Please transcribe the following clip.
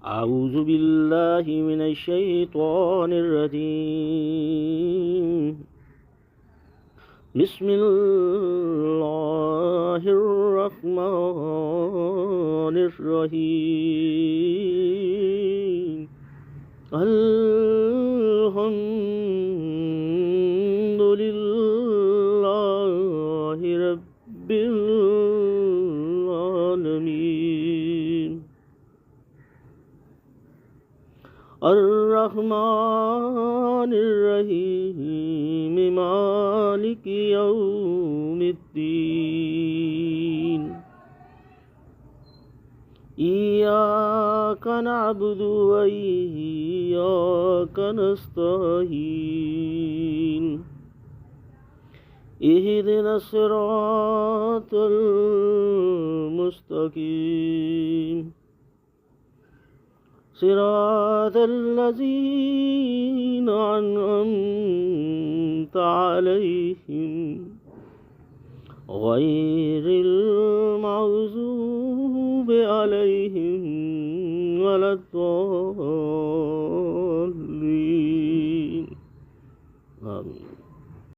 أعوذ بالله من الشيطان الرجيم. بسم الله الرحمن الرحيم. الحمد لله رب العالمين. الرحمن الرحيم مالك يوم الدين. إياك نعبد وإياك نستعين. اهدنا الصراط المستقيم، صراط الذين أنعمت عليهم غير المغضوب عليهم ولا الضالين. آمين.